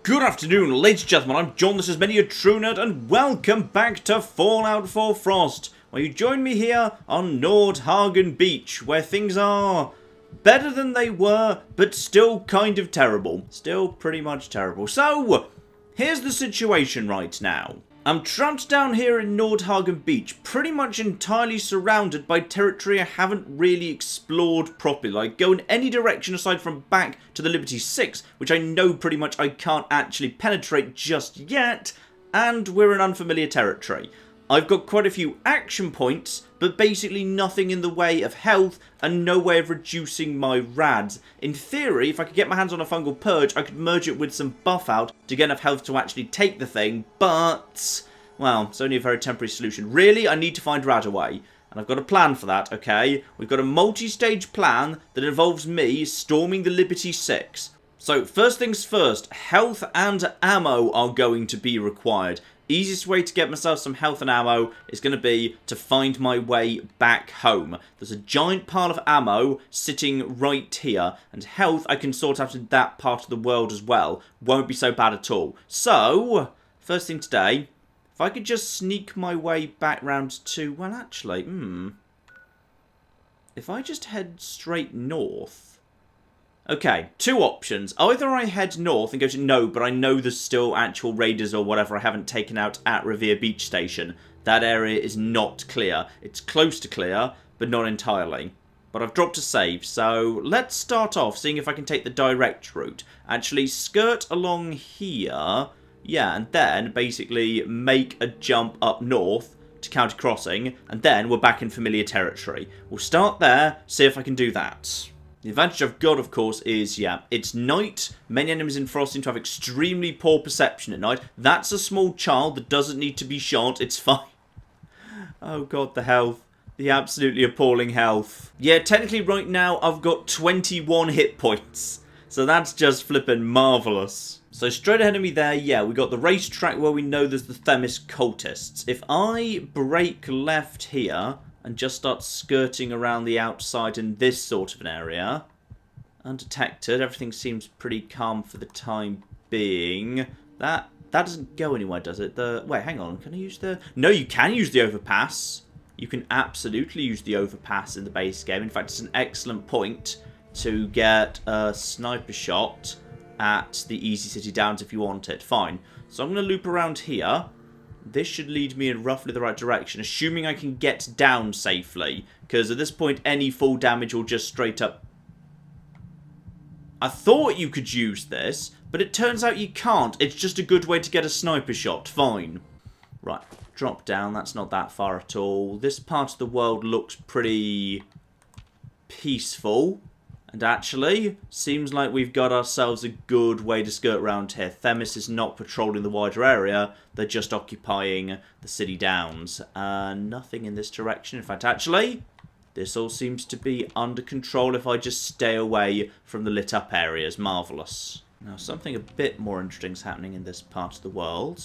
Good afternoon, ladies and gentlemen, I'm John, this is many a true nerd, and welcome back to Fallout 4 Frost, where you join me here on Nordhagen Beach, where things are better than they were, but still kind of terrible. Still pretty much terrible. So, here's the situation right now. I'm trapped down here in Nordhagen Beach, pretty much entirely surrounded by territory I haven't really explored properly. Like, go in any direction aside from back to the Liberty 6, which I know pretty much I can't actually penetrate just yet, and we're in unfamiliar territory. I've got quite a few action points, but basically nothing in the way of health and no way of reducing my rads. In theory, if I could get my hands on a fungal purge, I could merge it with some buff out to get enough health to actually take the thing, but, well, it's only a very temporary solution. Really, I need to find Radaway, and I've got a plan for that, okay? We've got a multi-stage plan that involves me storming the Liberty 6. So, first things first, health and ammo are going to be required. Easiest way to get myself some health and ammo is going to be to find my way back home. There's a giant pile of ammo sitting right here, and health I can sort out in that part of the world as well. Won't be so bad at all. So, first thing today, if I could just sneak my way back round to, well actually, if I just head straight north. Okay, two options. Either I head north and go to no, but I know there's still actual raiders or whatever I haven't taken out at Revere Beach Station. That area is not clear. It's close to clear, but not entirely. But I've dropped a save, so let's start off seeing if I can take the direct route. Actually, skirt along here, yeah, and then basically make a jump up north to County Crossing, and then we're back in familiar territory. We'll start there, see if I can do that. The advantage I've got, of course, is, yeah, it's night. Many enemies in Frost seem to have extremely poor perception at night. That's a small child that doesn't need to be shot. It's fine. Oh, God, the health. The absolutely appalling health. Yeah, technically right now I've got 21 hit points. So that's just flipping marvellous. So straight ahead of me there, yeah, we got the racetrack where we know there's the Themis cultists. If I break left here and just start skirting around the outside in this sort of an area, undetected, everything seems pretty calm for the time being. That doesn't go anywhere, does it? Wait, hang on, can I use the... No, you can use the overpass. You can absolutely use the overpass in the base game. In fact, it's an excellent point to get a sniper shot at the Easy City Downs if you want it. Fine. So I'm going to loop around here. This should lead me in roughly the right direction, assuming I can get down safely. Because at this point, any full damage will just straight up... I thought you could use this, but it turns out you can't. It's just a good way to get a sniper shot. Fine. Right, drop down. That's not that far at all. This part of the world looks pretty peaceful. And actually, seems like we've got ourselves a good way to skirt around here. Themis is not patrolling the wider area. They're just occupying the city downs. Nothing in this direction. In fact, actually, this all seems to be under control if I just stay away from the lit up areas. Marvellous. Now, something a bit more interesting is happening in this part of the world.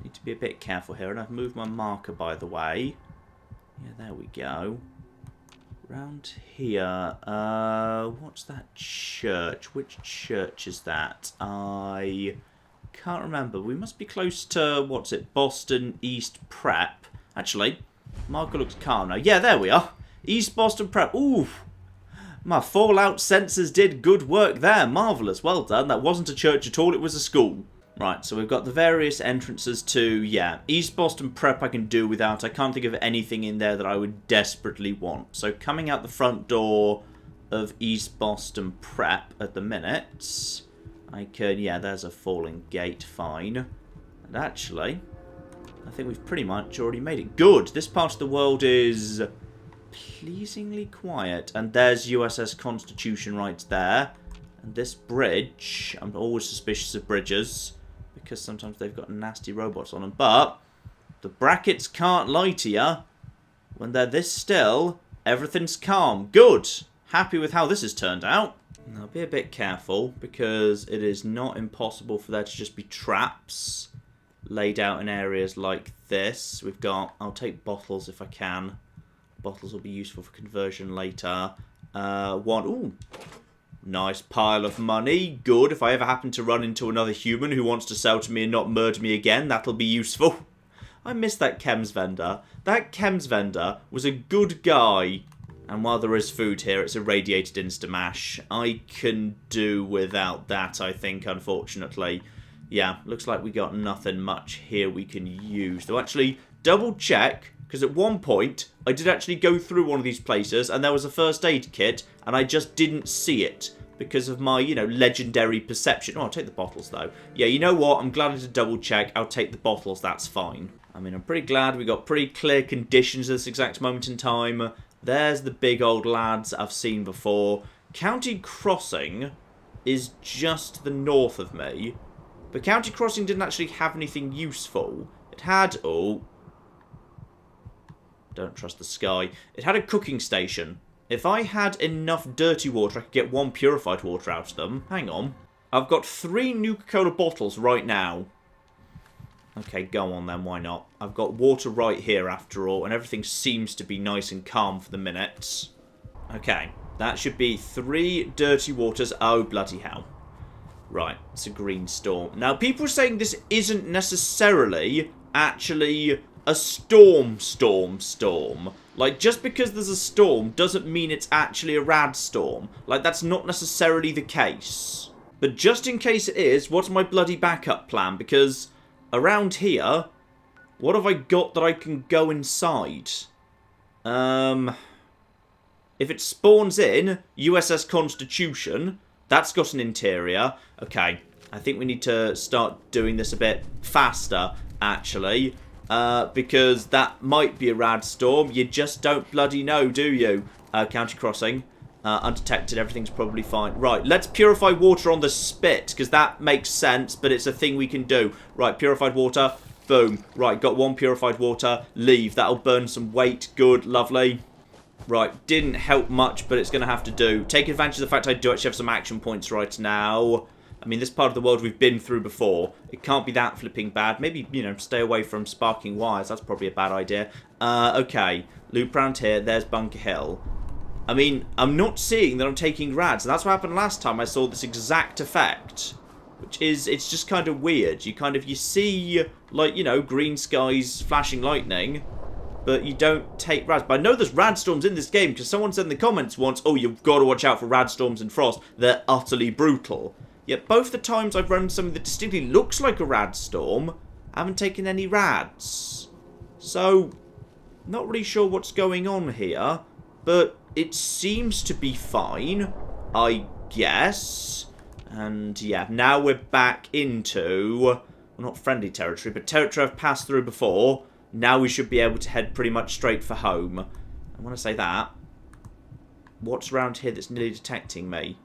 Need to be a bit careful here. And I've moved my marker, by the way. Yeah, there we go. Round here, what's that church? Which church is that? I can't remember. We must be close to, what's it, Boston East Prep. Actually, marker looks calm now. Yeah, there we are. East Boston Prep. Ooh, my Fallout sensors did good work there. Marvellous. Well done. That wasn't a church at all. It was a school. Right, so we've got the various entrances to, yeah, East Boston Prep I can do without. I can't think of anything in there that I would desperately want. So coming out the front door of East Boston Prep at the minute, I can, yeah, there's a falling gate, fine. And actually, I think we've pretty much already made it. Good, this part of the world is pleasingly quiet. And there's USS Constitution right there. And this bridge, I'm always suspicious of bridges, because sometimes they've got nasty robots on them. But the brackets can't lie to you. When they're this still, everything's calm. Good. Happy with how this has turned out. Now, be a bit careful, because it is not impossible for there to just be traps laid out in areas like this. We've got... I'll take bottles if I can. Bottles will be useful for conversion later. Ooh. Nice pile of money. Good. If I ever happen to run into another human who wants to sell to me and not murder me again, that'll be useful. I miss that chems vendor. That chems vendor was a good guy. And while there is food here, it's irradiated Instamash. I can do without that, I think, unfortunately. Yeah, looks like we got nothing much here we can use. Though actually, double check, because at one point, I did actually go through one of these places, and there was a first aid kit, and I just didn't see it. Because of my, you know, legendary perception. Oh, I'll take the bottles, though. Yeah, you know what? I'm glad I did double check. I'll take the bottles, that's fine. I mean, I'm pretty glad we got pretty clear conditions at this exact moment in time. There's the big old lads I've seen before. County Crossing is just to the north of me. But County Crossing didn't actually have anything useful. It had... Oh. Don't trust the sky. It had a cooking station. If I had enough dirty water, I could get 1 purified water out of them. Hang on. I've got 3 Nuka-Cola bottles right now. Okay, go on then, why not? I've got water right here after all, and everything seems to be nice and calm for the minute. Okay, that should be 3 dirty waters. Oh, bloody hell. Right, it's a green storm. Now, people are saying this isn't necessarily actually a storm. Like, just because there's a storm doesn't mean it's actually a rad storm. Like, that's not necessarily the case. But just in case it is, what's my bloody backup plan? Because around here, what have I got that I can go inside? If it spawns in, USS Constitution, that's got an interior. Okay, I think we need to start doing this a bit faster, actually. Because that might be a rad storm. You just don't bloody know, do you? County Crossing. Undetected. Everything's probably fine. Right, let's purify water on the spit, because that makes sense, but it's a thing we can do. Right, purified water. Boom. Right, got 1 purified water. Leave. That'll burn some weight. Good. Lovely. Right, didn't help much, but it's going to have to do. Take advantage of the fact I do actually have some action points right now. I mean, this part of the world we've been through before. It can't be that flipping bad. Maybe, you know, stay away from sparking wires. That's probably a bad idea. Okay. Loop around here. There's Bunker Hill. I mean, I'm not seeing that I'm taking rads. And that's what happened last time I saw this exact effect. Which is, it's just kind of weird. You see, like, you know, green skies, flashing lightning. But you don't take rads. But I know there's rad storms in this game. Because someone said in the comments once, oh, you've got to watch out for rad storms and frost. They're utterly brutal. Yet both the times I've run something that distinctly looks like a rad storm, I haven't taken any rads. So, not really sure what's going on here, but it seems to be fine, I guess. And yeah, now we're back into, well, not friendly territory, but territory I've passed through before. Now we should be able to head pretty much straight for home. I want to say that. What's around here that's nearly detecting me?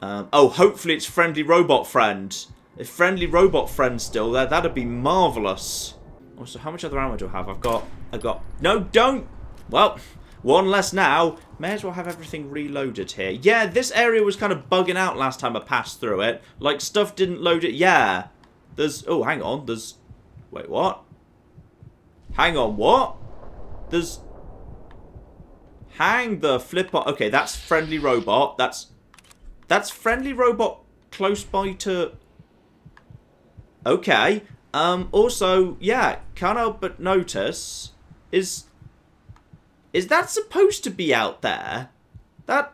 Oh, hopefully it's Friendly Robot Friend. If Friendly Robot Friend's still there, that'd be marvellous. Also, how much other ammo do I have? I've got... No, don't! Well, 1 less now. May as well have everything reloaded here. Yeah, this area was kind of bugging out last time I passed through it. Like, stuff didn't load it. Yeah. There's... Oh, hang on. There's... Wait, what? Hang on, what? There's... Hang the flip on... Okay, that's Friendly Robot. That's Friendly Robot close by to... Okay. Also, yeah, can't help but notice... Is that supposed to be out there? That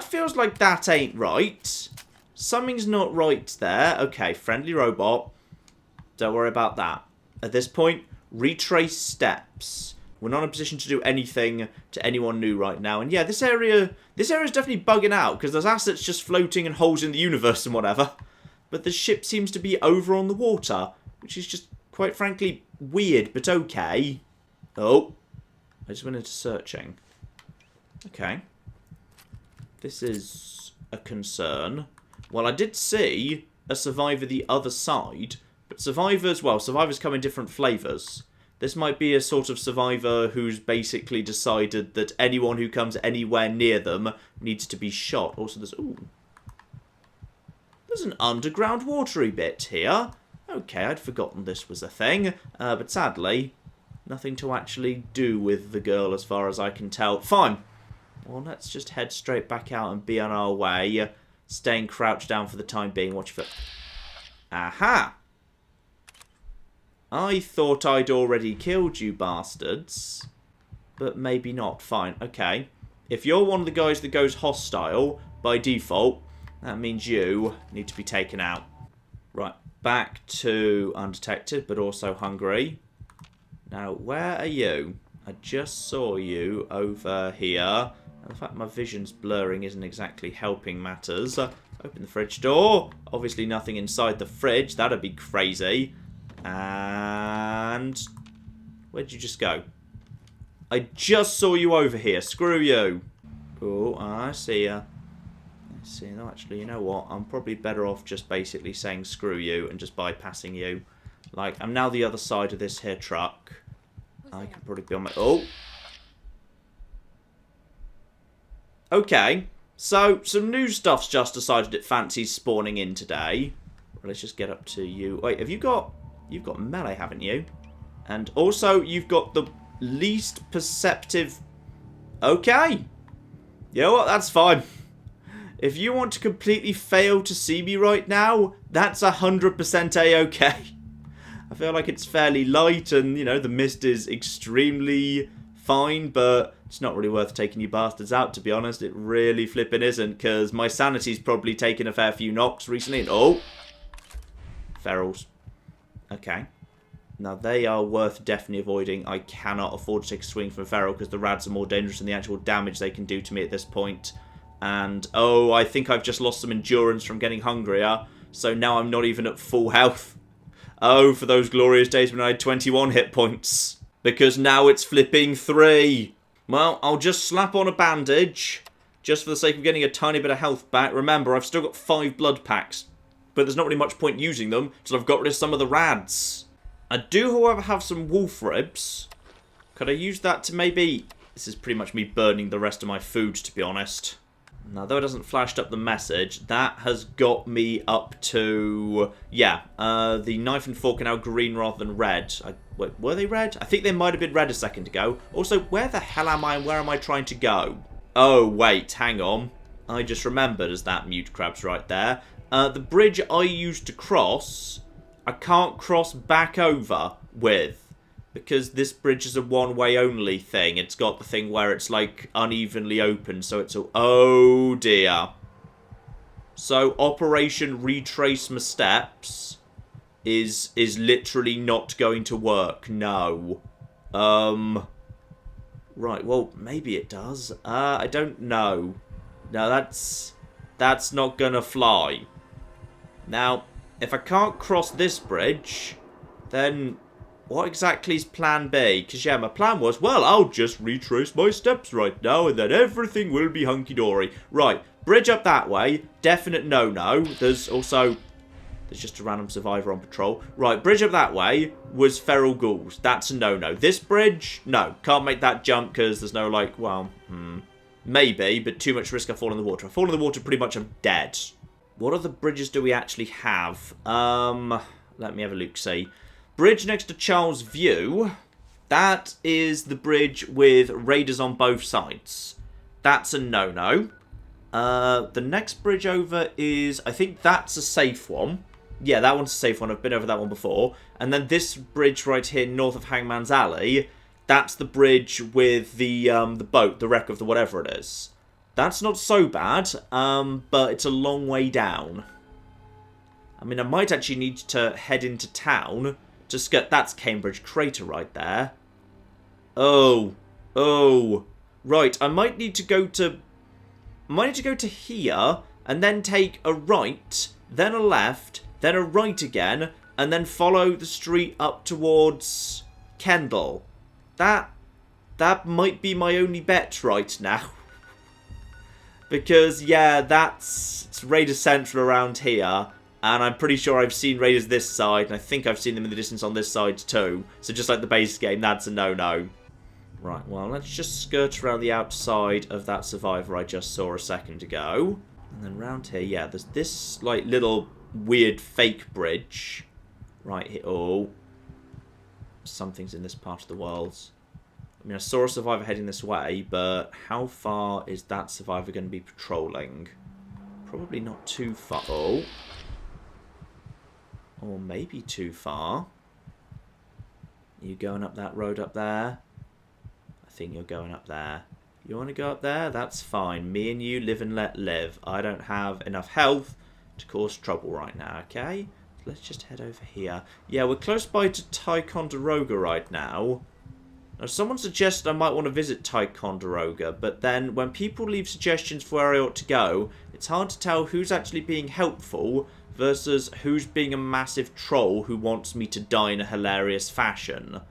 feels like that ain't right. Something's not right there. Okay, Friendly Robot. Don't worry about that. At this point, retrace steps. We're not in a position to do anything to anyone new right now. And yeah, this area is definitely bugging out, because there's assets just floating and holes in the universe and whatever. But the ship seems to be over on the water, which is just, quite frankly, weird, but okay. Oh, I just went into searching. Okay. This is a concern. Well, I did see a survivor the other side, but survivors come in different flavours. This might be a sort of survivor who's basically decided that anyone who comes anywhere near them needs to be shot. Also, there's an underground watery bit here. Okay, I'd forgotten this was a thing. But sadly, nothing to actually do with the girl as far as I can tell. Fine. Well, let's just head straight back out and be on our way. Staying crouched down for the time being. Watch for... Aha! I thought I'd already killed you bastards. But maybe not. Fine. Okay. If you're one of the guys that goes hostile, by default, that means you need to be taken out. Right. Back to undetected, but also hungry. Now, where are you? I just saw you over here. And the fact my vision's blurring isn't exactly helping matters. Open the fridge door. Obviously nothing inside the fridge. That'd be crazy. And... where'd you just go? I just saw you over here. Screw you. Oh, I see ya. I see. No, actually, you know what? I'm probably better off just basically saying screw you and just bypassing you. Like, I'm now the other side of this here truck. I can probably be on my... oh! Okay. So, some new stuff's just decided it fancies spawning in today. Well, let's just get up to you. Wait, have you got... you've got melee, haven't you? And also, you've got the least perceptive... okay. You know what? That's fine. If you want to completely fail to see me right now, that's 100% A-okay. I feel like it's fairly light and, you know, the mist is extremely fine, but it's not really worth taking you bastards out, to be honest. It really flipping isn't, because my sanity's probably taken a fair few knocks recently. And, oh! Ferals. Okay. Now, they are worth definitely avoiding. I cannot afford to take a swing from a feral, because the rads are more dangerous than the actual damage they can do to me at this point. And, oh, I think I've just lost some endurance from getting hungrier, so now I'm not even at full health. Oh, for those glorious days when I had 21 hit points. Because now it's flipping 3. Well, I'll just slap on a bandage, just for the sake of getting a tiny bit of health back. Remember, I've still got 5 blood packs, but there's not really much point using them, until I've got rid of some of the rads. I do, however, have some wolf ribs. Could I use that to maybe... this is pretty much me burning the rest of my food, to be honest. Now, though it hasn't flashed up the message, that has got me up to... yeah, the knife and fork are now green rather than red. Wait, were they red? I think they might have been red a second ago. Also, where the hell am I and where am I trying to go? Oh, wait, hang on. I just remembered as that mute crab's right there. The bridge I used to cross, I can't cross back over with. Because this bridge is a one-way only thing. It's got the thing where it's, like, unevenly open, so it's all... oh, dear. So, Operation Retrace My Steps is literally not going to work. No. Right, well, maybe it does. I don't know. No, that's not gonna fly. Now, if I can't cross this bridge, then... what exactly is plan B? Because, yeah, my plan was, well, I'll just retrace my steps right now and then everything will be hunky-dory. Right, bridge up that way. Definite no-no. There's also... there's just a random survivor on patrol. Right, bridge up that way was feral ghouls. That's a no-no. This bridge, no. Can't make that jump because there's no, like, well, maybe, but too much risk I fall in the water. If I fall in the water, pretty much I'm dead. What other bridges do we actually have? Let me have a look-see. Bridge next to Charles View. That is the bridge with raiders on both sides. That's a no-no. The next bridge over is... I think that's a safe one. Yeah, that one's a safe one. I've been over that one before. And then this bridge right here north of Hangman's Alley, that's the bridge with the boat, the wreck of the whatever it is. That's not so bad, but it's a long way down. I mean, I might actually need to head into town... just get... that's Cambridge Crater right there. Oh. Oh. Right, I might need to go to... I might need to go to here, and then take a right, then a left, then a right again, and then follow the street up towards Kendall. That might be my only bet right now. Because, yeah, it's Raider Central around here. And I'm pretty sure I've seen raiders this side, and I think I've seen them in the distance on this side too. So just like the base game, that's a no-no. Right, well, let's just skirt around the outside of that survivor I just saw a second ago. And then round here, yeah, there's this, like, little weird fake bridge. Right here. Oh. Something's in this part of the world. I mean, I saw a survivor heading this way, but how far is that survivor going to be patrolling? Probably not too far. Oh. Or maybe too far. You going up that road up there? I think you're going up there. You want to go up there? That's fine. Me and you live and let live. I don't have enough health to cause trouble right now, okay? Let's just head over here. Yeah, we're close by to Ticonderoga right now. Now, someone suggested I might want to visit Ticonderoga, but then when people leave suggestions for where I ought to go, it's hard to tell who's actually being helpful versus who's being a massive troll who wants me to die in a hilarious fashion.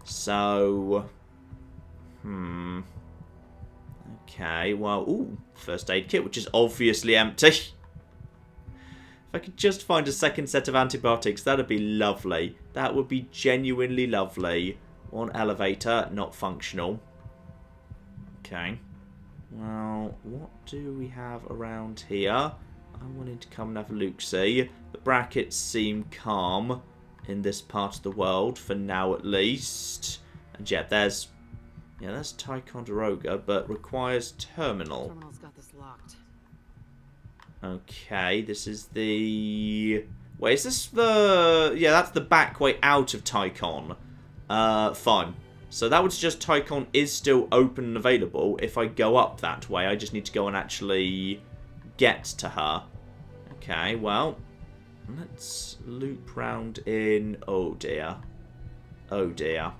So... Okay, well, ooh, first aid kit, which is obviously empty. If I could just find a second set of antibiotics, that'd be lovely. That would be genuinely lovely. One elevator, not functional. Okay. Well, what do we have around here? I'm willing to come and have a look-see. The brackets seem calm in this part of the world, for now at least. And yeah, there's Ticonderoga, but requires terminal. Terminal's got this locked. Okay, this is the... Wait, is this the... Yeah, that's the back way out of Ticon. Fine. So that would suggest Ticon is still open and available. If I go up that way, I just need to go and actually get to her. Okay, well, let's loop round in... Oh, dear. Oh, dear.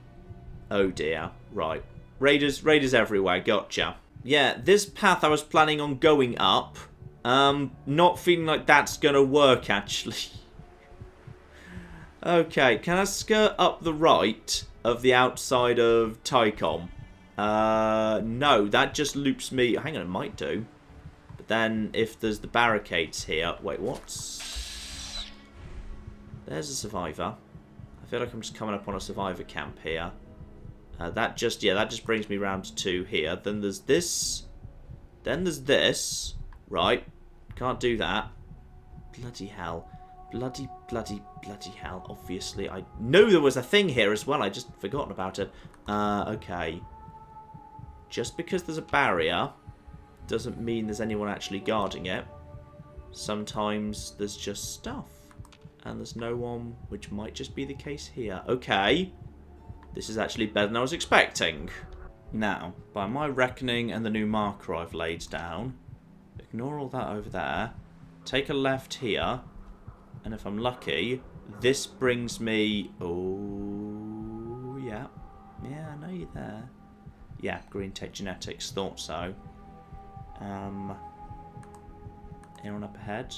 Oh, dear. Right. Raiders everywhere. Gotcha. Yeah, this path I was planning on going up. Not feeling like that's gonna work, actually. Okay, can I skirt up the right of the outside of Ticon? No, that just loops me... Hang on, it might do. But then, if there's the barricades here... Wait, what's... There's a survivor. I feel like I'm just coming up on a survivor camp here. That just brings me round to 2 here. Then there's this. Then there's this. Right. Can't do that. Bloody hell. Bloody hell. Obviously, I knew there was a thing here as well. I just forgotten about it. Okay. Just because there's a barrier doesn't mean there's anyone actually guarding it. Sometimes there's just stuff. And there's no one, which might just be the case here. Okay. This is actually better than I was expecting. Now, by my reckoning and the new marker I've laid down, ignore all that over there, take a left here, and if I'm lucky, this brings me... Oh, yeah. Yeah, I know you're there. Yeah, Green Tech Genetics, thought so. Anyone up ahead?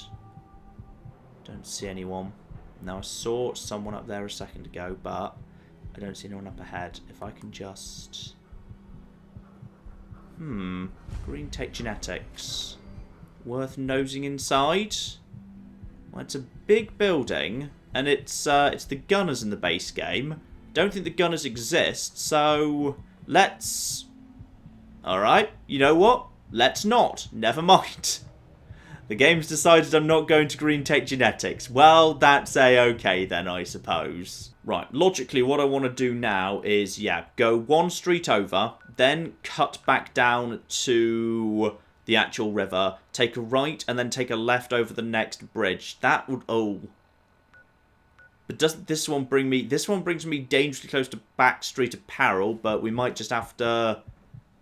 Don't see anyone. Now, I saw someone up there a second ago, but I don't see anyone up ahead. If I can just... Green Tech Genetics. Worth nosing inside? Well, it's a big building, and it's the gunners in the base game. Don't think the gunners exist, so let's... Alright, you know what? Let's not. Never mind. The game's decided I'm not going to Green Tech Genetics. Well, that's a-okay then, I suppose. Right, logically what I want to do now is, yeah, go 1 street over, then cut back down to the actual river, take a right, and then take a left over the next bridge. That would... Oh. But doesn't this one bring me... This one brings me dangerously close to Backstreet Apparel, but we might just have to...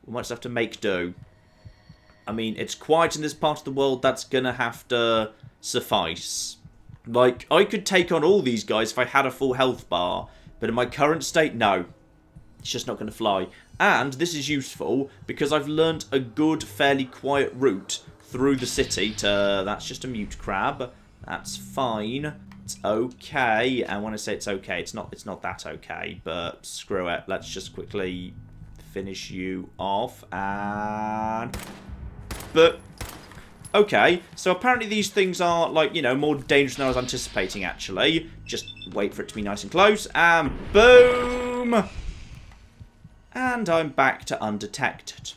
We might just have to make do. I mean, it's quiet in this part of the world. That's gonna have to suffice. Like, I could take on all these guys if I had a full health bar. But in my current state, no. It's just not gonna fly. And this is useful because I've learnt a good, fairly quiet route through the city to... That's just a mute crab. That's fine. It's okay. And when I say it's okay, it's not that okay. But screw it. Let's just quickly finish you off. And... But, okay, so apparently these things are, like, you know, more dangerous than I was anticipating, actually. Just wait for it to be nice and close, and boom! And I'm back to undetected.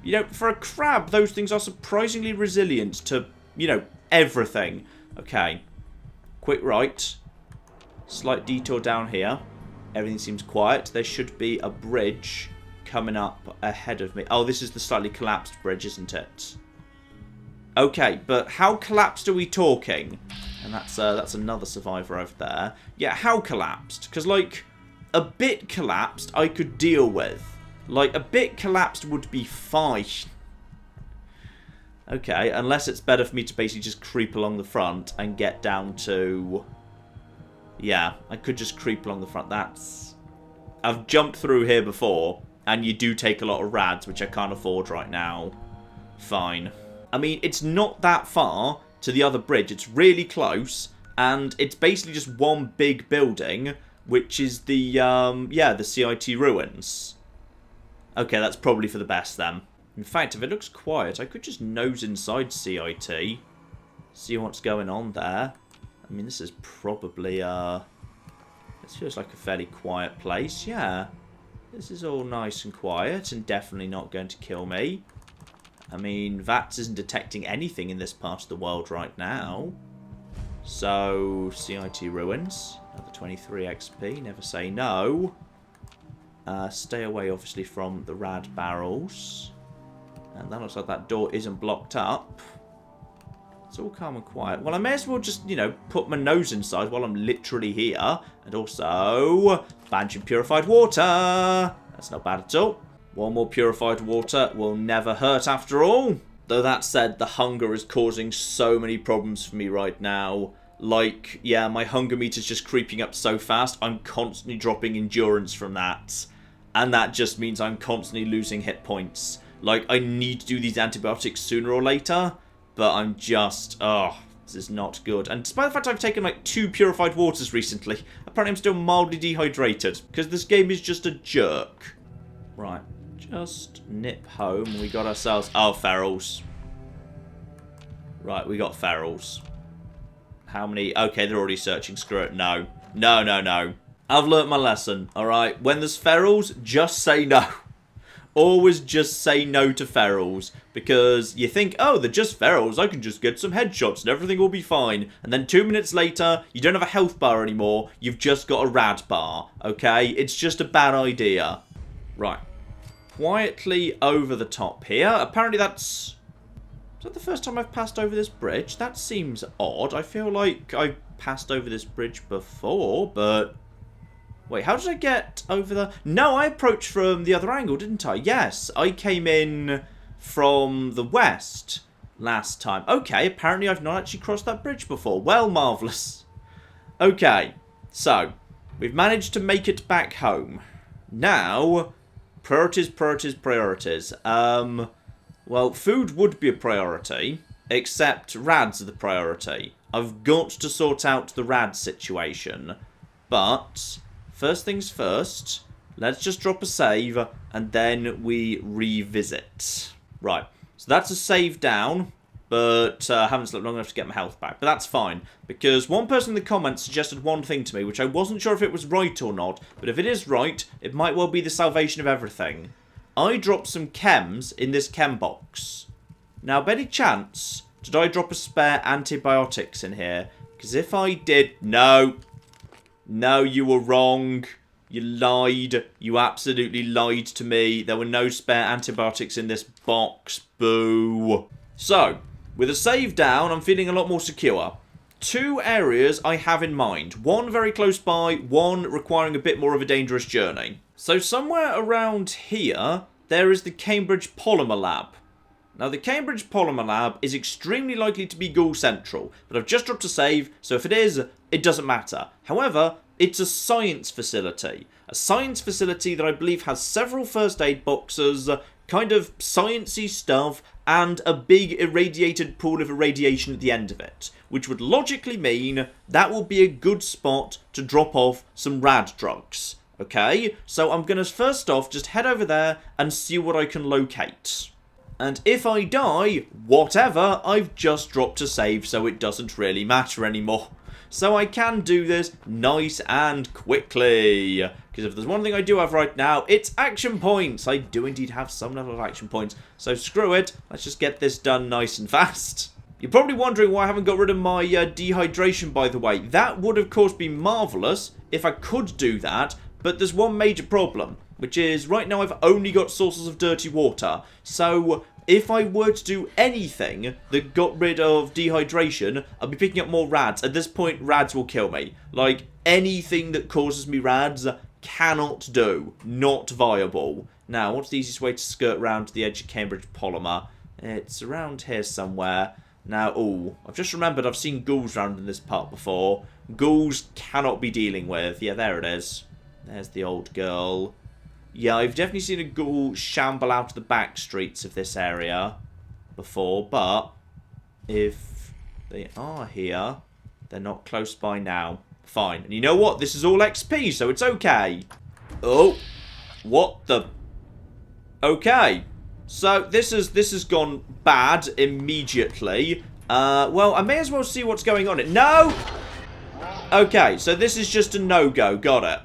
You know, for a crab, those things are surprisingly resilient to, you know, everything. Okay, quick right. Slight detour down here. Everything seems quiet. There should be a bridge coming up ahead of me. Oh, this is the slightly collapsed bridge, isn't it? Okay, but how collapsed are we talking? And that's another survivor over there. Yeah, how collapsed? Because, like, a bit collapsed I could deal with. Like, a bit collapsed would be fine. Okay, unless it's better for me to basically just creep along the front and get down to... Yeah, I could just creep along the front. That's... I've jumped through here before, and you do take a lot of rads, which I can't afford right now. Fine. I mean, it's not that far to the other bridge. It's really close, and it's basically just one big building, which is the, yeah, the CIT ruins. Okay, that's probably for the best then. In fact, if it looks quiet, I could just nose inside CIT, see what's going on there. I mean, this is probably, this feels like a fairly quiet place, yeah. This is all nice and quiet and definitely not going to kill me. I mean, VATS isn't detecting anything in this part of the world right now. So, CIT ruins, another 23 XP, never say no. Stay away, obviously, from the rad barrels. And that looks like that door isn't blocked up. It's all calm and quiet. Well, I may as well just, you know, put my nose inside while I'm literally here. And also, bunch of purified water. That's not bad at all. One more purified water will never hurt after all. Though that said, the hunger is causing so many problems for me right now. Like, yeah, my hunger meter's just creeping up so fast, I'm constantly dropping endurance from that. And that just means I'm constantly losing hit points. Like, I need to do these antibiotics sooner or later, but I'm just, oh, this is not good. And despite the fact I've taken, like, 2 purified waters recently, apparently I'm still mildly dehydrated, because this game is just a jerk. Right, just nip home. We got ourselves, oh, ferals. Right, we got ferals. How many? Okay, they're already searching. Screw it. No. No, no, no. I've learnt my lesson, alright? When there's ferals, just say no. Always just say no to ferals. Because you think, oh, they're just ferals. I can just get some headshots and everything will be fine. And then 2 minutes later, you don't have a health bar anymore. You've just got a rad bar, okay? It's just a bad idea. Right. Quietly over the top here. Apparently that's... Is that the first time I've passed over this bridge? That seems odd. I feel like I've passed over this bridge before, but... Wait, how did I get over the... No, I approached from the other angle, didn't I? Yes, I came in from the west last time. Okay, apparently I've not actually crossed that bridge before. Well, marvellous. Okay, so, we've managed to make it back home. Now, priorities, priorities, priorities. Well, food would be a priority, except rads are the priority. I've got to sort out the rad situation. But, first things first, let's just drop a save, and then we revisit. Right, so that's a save down, but I haven't slept long enough to get my health back. But that's fine, because one person in the comments suggested one thing to me, which I wasn't sure if it was right or not, but if it is right, it might well be the salvation of everything. I dropped some chems in this chem box. Now, by any chance, did I drop a spare antibiotics in here? Because if I did... No. No, you were wrong. You lied. You absolutely lied to me. There were no spare antibiotics in this box. Boo. So, with a save down, I'm feeling a lot more secure. 2 areas I have in mind. One very close by, one requiring a bit more of a dangerous journey. So somewhere around here, there is the Cambridge Polymer Lab. Now the Cambridge Polymer Lab is extremely likely to be Ghoul Central, but I've just dropped a save, so if it is, it doesn't matter. However, it's a science facility. A science facility that I believe has several first aid boxes, kind of sciencey stuff, and a big irradiated pool of irradiation at the end of it. Which would logically mean that will be a good spot to drop off some rad drugs. Okay, so I'm going to first off just head over there and see what I can locate. And if I die, whatever, I've just dropped a save so it doesn't really matter anymore. So I can do this nice and quickly. Because if there's one thing I do have right now, it's action points. I do indeed have some level of action points. So screw it, let's just get this done nice and fast. You're probably wondering why I haven't got rid of my dehydration, by the way. That would, of course, be marvellous if I could do that. But there's one major problem, which is right now I've only got sources of dirty water. So if I were to do anything that got rid of dehydration, I'd be picking up more rads. At this point, rads will kill me. Like, anything that causes me rads, cannot do. Not viable. Now, what's the easiest way to skirt around to the edge of Cambridge Polymer? It's around here somewhere. Now, ooh, I've just remembered I've seen ghouls around in this part before. Ghouls cannot be dealing with. Yeah, there it is. There's the old girl. Yeah, I've definitely seen a ghoul shamble out of the back streets of this area before, but if they are here, they're not close by now. Fine. And you know what? This is all XP, so it's okay. Oh, what the... Okay. So, this has gone bad immediately. Well, I may as well see what's going on. No! Okay, so this is just a no-go. Got it.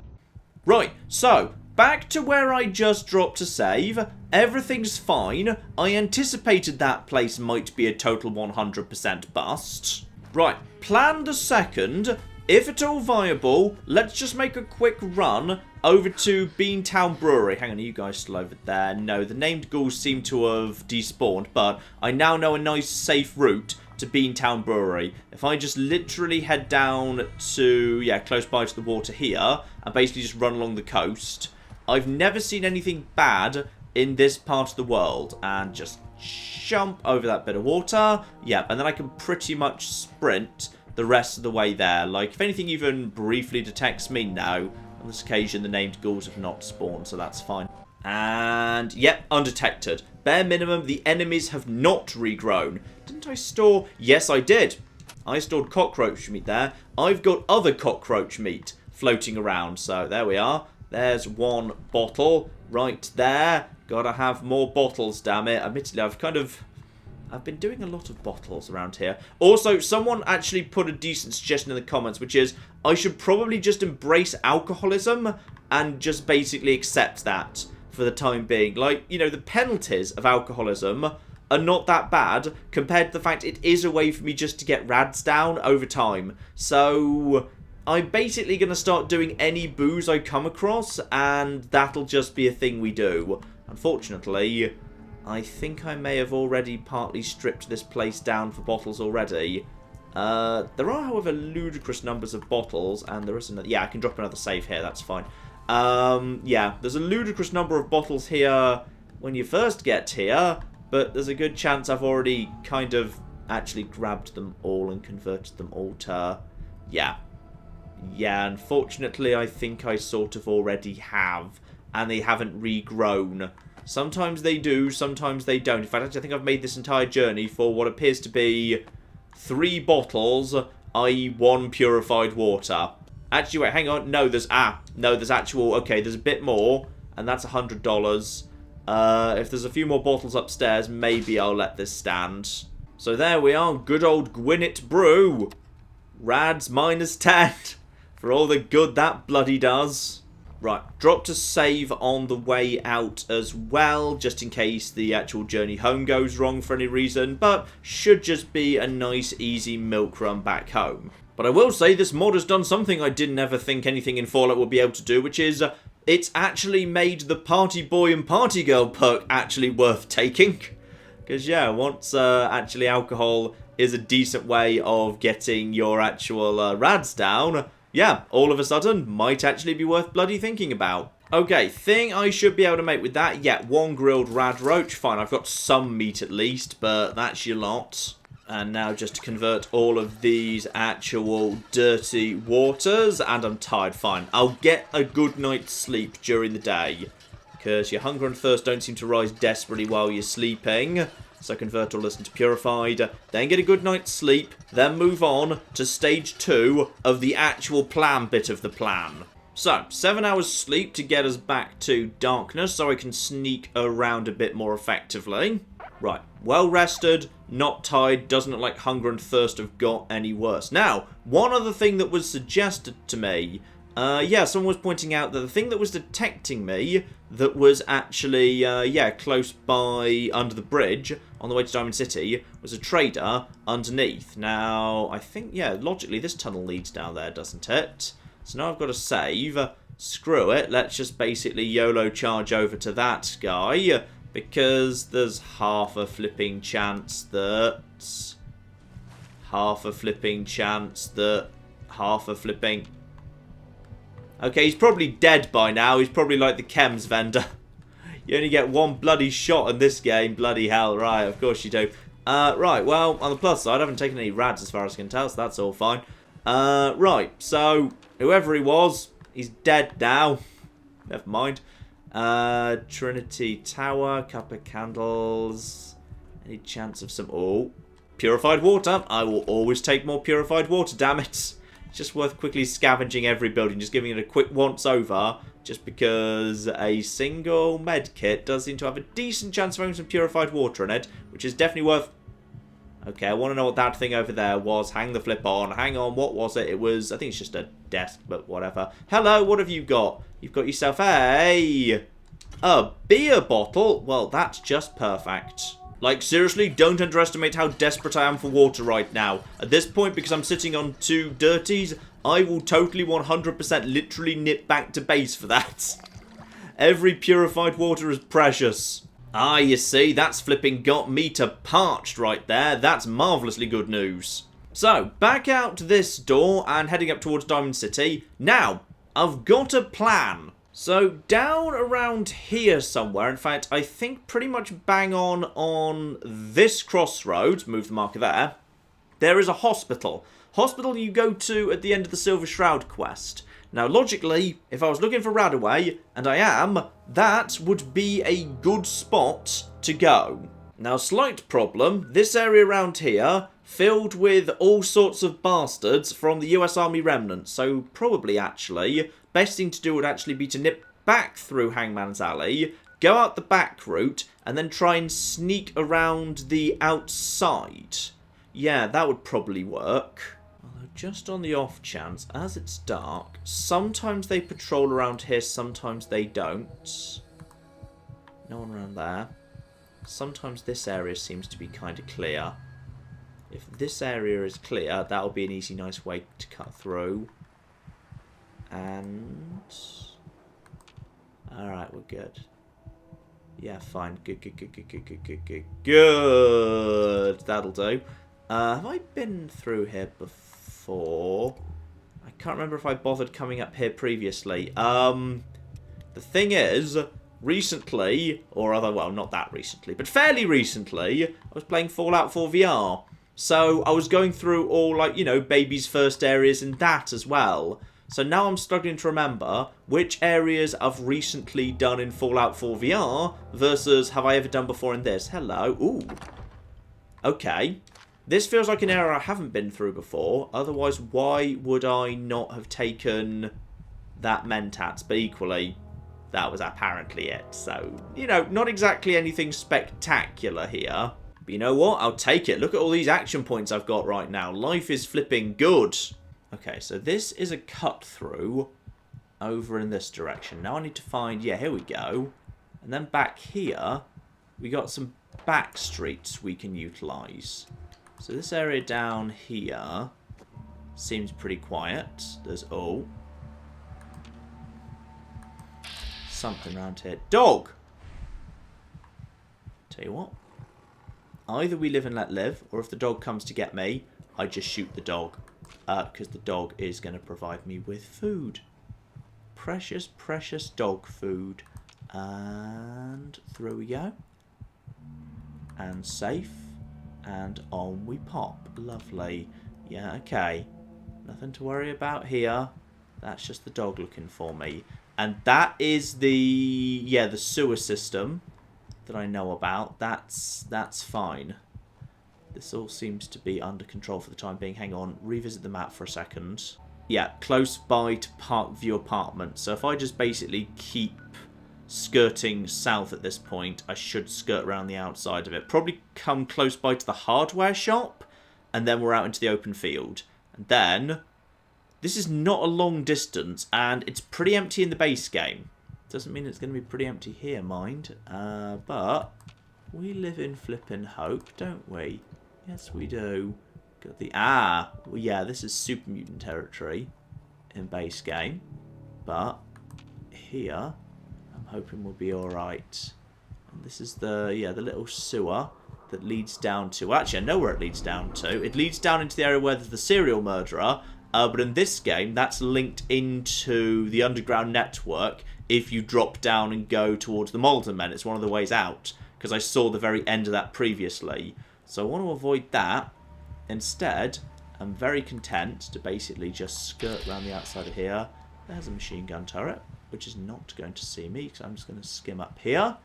Right, so, back to where I just dropped to save. Everything's fine. I anticipated that place might be a total 100% bust. Right, plan the second. If at all viable, let's just make a quick run over to Beantown Brewery. Hang on, are you guys still over there? No, the named ghouls seem to have despawned, but I now know a nice safe route to Beantown Brewery. If I just literally head down to, yeah, close by to the water here, and basically just run along the coast, I've never seen anything bad in this part of the world, and just jump over that bit of water. Yep, and then I can pretty much sprint the rest of the way there. Like, if anything even briefly detects me, no. On this occasion, the named ghouls have not spawned, so that's fine. And, yep, undetected. Bare minimum, the enemies have not regrown. Didn't I store... Yes, I did. I stored cockroach meat there. I've got other cockroach meat floating around, so there we are. There's one bottle right there. Gotta have more bottles, damn it. Admittedly, I've been doing a lot of bottles around here. Also, someone actually put a decent suggestion in the comments, which is I should probably just embrace alcoholism and just basically accept that for the time being. Like, you know, the penalties of alcoholism are not that bad compared to the fact it is a way for me just to get rads down over time. So I'm basically going to start doing any booze I come across, and that'll just be a thing we do. Unfortunately, I think I may have already partly stripped this place down for bottles already. There are, however, ludicrous numbers of bottles, and there is another... Yeah, I can drop another save here, that's fine. Yeah, there's a ludicrous number of bottles here when you first get here, but there's a good chance I've already kind of actually grabbed them all and converted them all to... Yeah. Yeah, unfortunately, I think I sort of already have, and they haven't regrown. Sometimes they do, sometimes they don't. In fact, actually, I think I've made this entire journey for what appears to be 3 bottles, i.e. 1 purified water. Actually, wait, hang on. No, there's actual... Okay, there's a bit more, and that's $100. If there's a few more bottles upstairs, maybe I'll let this stand. So there we are, good old Gwynett Brew. Rads -10 for all the good that bloody does. Right, drop to save on the way out as well, just in case the actual journey home goes wrong for any reason, but should just be a nice, easy milk run back home. But I will say this mod has done something I didn't ever think anything in Fallout would be able to do, which is it's actually made the Party Boy and Party Girl perk actually worth taking. Because, yeah, once actually alcohol is a decent way of getting your actual rads down... Yeah, all of a sudden, might actually be worth bloody thinking about. Okay, thing I should be able to make with that. Yeah, 1 grilled rad roach. Fine, I've got some meat at least, but that's your lot. And now just to convert all of these actual dirty waters. And I'm tired, fine. I'll get a good night's sleep during the day. Because your hunger and thirst don't seem to rise desperately while you're sleeping. So convert all this into purified, then get a good night's sleep, then move on to stage 2 of the actual plan bit of the plan. So, 7 hours sleep to get us back to darkness so I can sneak around a bit more effectively. Right, well rested, not tired, doesn't look like hunger and thirst have got any worse. Now, one other thing that was suggested to me, yeah, someone was pointing out that the thing that was detecting me, that was actually, yeah, close by under the bridge on the way to Diamond City, was a trader underneath. Now, I think, yeah, logically this tunnel leads down there, doesn't it? So now I've got to save, screw it. Let's just basically YOLO charge over to that guy. Because there's half a flipping chance that... Okay, he's probably dead by now. He's probably like the chems vendor. You only get one bloody shot in this game. Bloody hell. Right, of course you do. Right, well, on the plus side, I haven't taken any rads as far as I can tell, so that's all fine. Right, so, whoever he was, he's dead now. Never mind. Trinity Tower, couple of candles. Any chance of some... Oh, purified water. I will always take more purified water, damn it. It's just worth quickly scavenging every building, just giving it a quick once over, just because a single med kit does seem to have a decent chance of having some purified water in it, which is definitely worth... Okay, I want to know what that thing over there was. Hang the flip on. Hang on, what was it? It was... I think it's just a desk, but whatever. Hello, what have you got? You've got yourself a beer bottle? Well, that's just perfect. Like, seriously, don't underestimate how desperate I am for water right now. At this point, because I'm sitting on 2 dirties, I will totally 100% literally nip back to base for that. Every purified water is precious. Ah, you see, that's flipping got me to parched right there. That's marvellously good news. So, back out this door and heading up towards Diamond City. Now, I've got a plan. So, down around here somewhere, in fact, I think pretty much bang on this crossroads, move the marker there is a hospital. Hospital you go to at the end of the Silver Shroud quest. Now, logically, if I was looking for Radaway, and I am, that would be a good spot to go. Now, slight problem, this area around here, filled with all sorts of bastards from the US Army remnants, so probably, actually, best thing to do would actually be to nip back through Hangman's Alley, go out the back route, and then try and sneak around the outside. Yeah, that would probably work. Just on the off chance, as it's dark, sometimes they patrol around here, sometimes they don't. No one around there. Sometimes this area seems to be kind of clear. If this area is clear, that'll be an easy, nice way to cut through. And... Alright, we're good. Yeah, fine. Good. That'll do. Have I been through here before? I can't remember if I bothered coming up here previously. The thing is, recently, or other, well, not that recently, but fairly recently, I was playing Fallout 4 VR. So I was going through all, like, you know, baby's first areas and that as well. So now I'm struggling to remember which areas I've recently done in Fallout 4 VR versus have I ever done before in this. Hello. Ooh. Okay. This feels like an area I haven't been through before. Otherwise, why would I not have taken that Mentats? But equally, that was apparently it. So, you know, not exactly anything spectacular here. But you know what? I'll take it. Look at all these action points I've got right now. Life is flipping good. Okay, so this is a cut through over in this direction. Now I need to find... Yeah, here we go. And then back here, we got some back streets we can utilise. So this area down here seems pretty quiet. There's, oh, something around here. Dog! Tell you what. Either we live and let live, or if the dog comes to get me, I just shoot the dog. Because the dog is going to provide me with food. Precious, precious dog food. And through we go. And safe. And on we pop. Lovely. Yeah, okay. Nothing to worry about here. That's just the dog looking for me. And that is the... Yeah, the sewer system that I know about. That's fine. This all seems to be under control for the time being. Hang on. Revisit the map for a second. Yeah, close by to Parkview Apartment. So if I just basically keep skirting south at this point, I should skirt around the outside of it. Probably come close by to the hardware shop, and then we're out into the open field. And then, this is not a long distance, and it's pretty empty in the base game. Doesn't mean it's going to be pretty empty here, mind. But we live in flippin' hope, don't we? Yes, we do. Got the... Ah! Well, yeah, this is super mutant territory in base game. But here, I'm hoping we'll be alright. And this is the little sewer that leads down to... Well, actually, I know where it leads down to. It leads down into the area where there's the serial murderer. But in this game, that's linked into the underground network if you drop down and go towards the Malden Men. It's one of the ways out, because I saw the very end of that previously. So I want to avoid that. Instead, I'm very content to basically just skirt around the outside of here. There's a machine gun turret, which is not going to see me, because I'm just going to skim up here.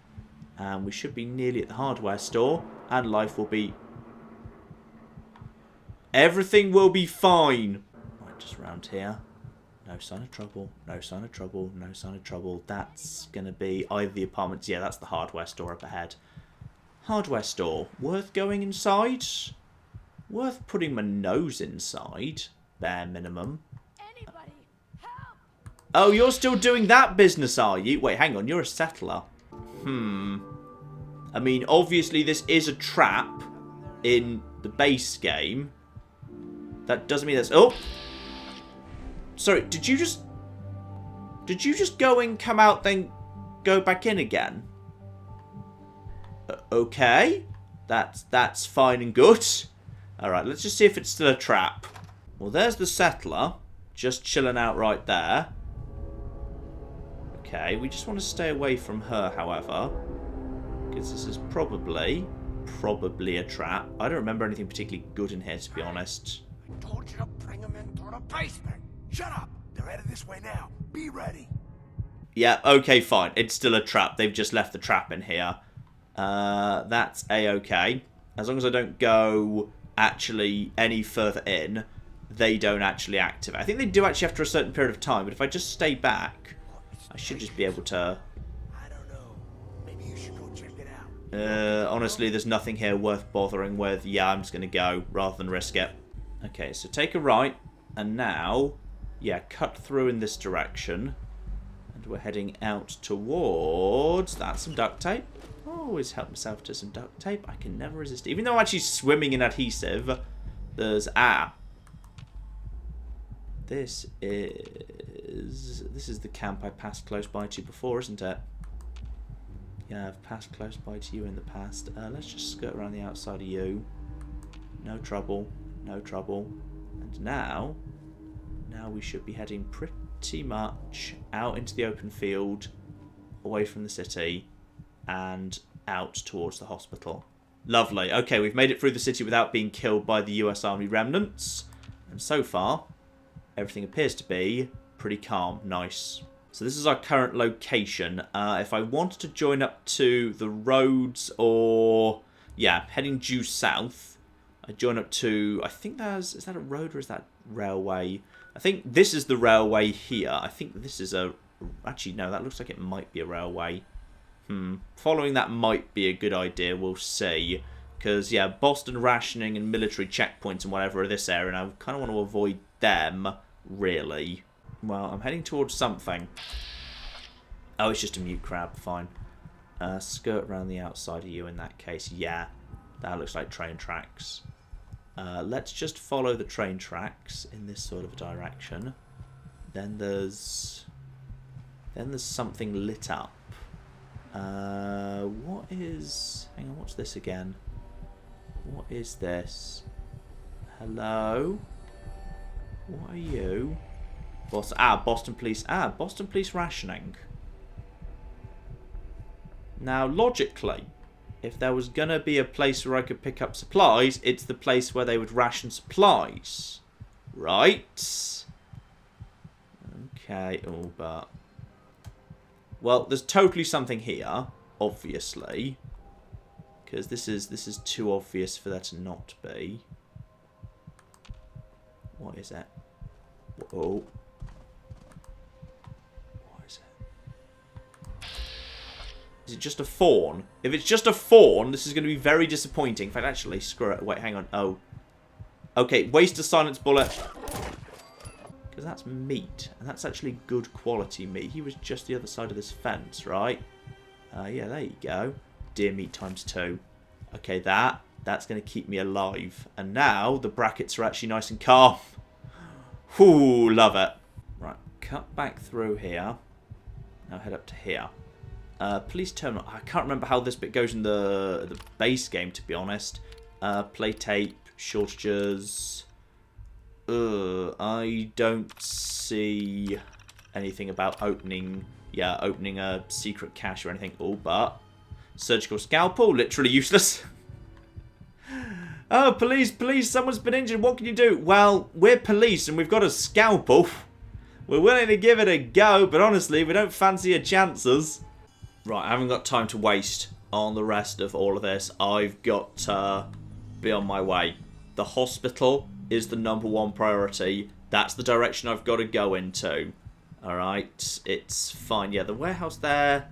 And we should be nearly at the hardware store, and life will be... Everything will be fine. Right, just round here. No sign of trouble, no sign of trouble, no sign of trouble. That's going to be either the apartments... Yeah, that's the hardware store up ahead. Hardware store. Worth going inside? Worth putting my nose inside. Bare minimum. Anybody, help! Oh, you're still doing that business, are you? Wait, hang on. You're a settler. I mean, obviously this is a trap in the base game. That doesn't mean that's... Oh! Sorry, did you just go and come out, then go back in again? Okay. That's fine and good. Alright, let's just see if it's still a trap. Well, there's the settler. Just chilling out right there. Okay, we just want to stay away from her, however. Because this is probably a trap. I don't remember anything particularly good in here, to be honest. I told you to bring them into the basement. Shut up. They're headed this way now. Be ready. Yeah, okay, fine. It's still a trap. They've just left the trap in here. That's a-okay. As long as I don't go actually any further in, they don't actually activate. I think they do actually after a certain period of time, but if I just stay back, I should just be able to... I don't know. Maybe you should go check it out. Honestly, there's nothing here worth bothering with. Yeah, I'm just going to go rather than risk it. Okay, so take a right, and now, yeah, cut through in this direction. And we're heading out towards... That's some duct tape. Always help myself to some duct tape. I can never resist. Even though I'm actually swimming in adhesive, there's... This is the camp I passed close by to before, isn't it? Yeah, I've passed close by to you in the past. Let's just skirt around the outside of you. No trouble. No trouble. And now we should be heading pretty much out into the open field, away from the city, and out towards the hospital. Lovely. Okay, we've made it through the city without being killed by the US Army remnants. And so far, everything appears to be pretty calm. Nice. So this is our current location. If I wanted to join up to the roads or... Yeah, heading due south, I join up to... I think there's... Is that a road or is that railway? I think this is the railway here. I think this is a... Actually, no, that looks like it might be a railway. Following that might be a good idea. We'll see. Because, yeah, Boston rationing and military checkpoints and whatever are this area, and I kind of want to avoid them, really. Well, I'm heading towards something. Oh, it's just a mute crab. Fine. Skirt around the outside of you in that case. Yeah, that looks like train tracks. Let's just follow the train tracks in this sort of direction. Then there's something lit up. What is... Hang on, what's this again? What is this? Hello? What are you? Boston Police. Boston Police rationing. Now, logically, if there was going to be a place where I could pick up supplies, it's the place where they would ration supplies. Right? Okay. Oh, but... Well, there's totally something here, obviously. Because this is too obvious for there to not be. What is it? Oh. What is it? Is it just a fawn? If it's just a fawn, this is going to be very disappointing. In fact, actually, screw it. Wait, hang on. Oh. Okay, waste a silence bullet. Because that's meat. And that's actually good quality meat. He was just the other side of this fence, right? Yeah, there you go. Deer meat times 2. Okay, that's going to keep me alive. And now the brackets are actually nice and calm. Ooh, love it. Right, cut back through here. Now head up to here. Police terminal. I can't remember how this bit goes in the base game, to be honest. Play tape, shortages. I don't see anything about opening a secret cache or anything. Oh, but surgical scalpel, literally useless. Oh, police, someone's been injured. What can you do? Well, we're police and we've got a scalpel. We're willing to give it a go, but honestly, we don't fancy your chances. Right, I haven't got time to waste on the rest of all of this. I've got to be on my way. The hospital is the #1 priority. That's the direction I've got to go into. Alright, it's fine. Yeah, the warehouse there.